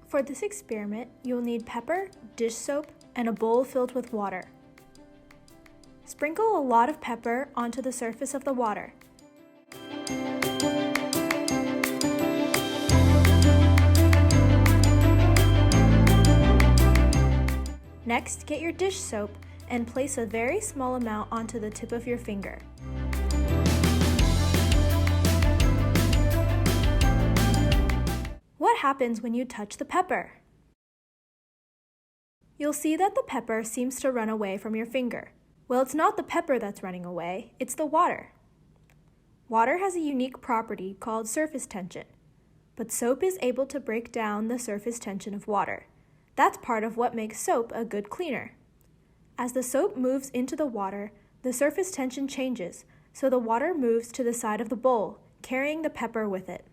For this experiment, you'll need pepper, dish soap, and a bowl filled with water. Sprinkle a lot of pepper onto the surface of the water. Next, get your dish soap and place a very small amount onto the tip of your finger. What happens when you touch the pepper? You'll see that the pepper seems to run away from your finger. Well, it's not the pepper that's running away, it's the water. Water has a unique property called surface tension, but soap is able to break down the surface tension of water. That's part of what makes soap a good cleaner. As the soap moves into the water, the surface tension changes, so the water moves to the side of the bowl, carrying the pepper with it.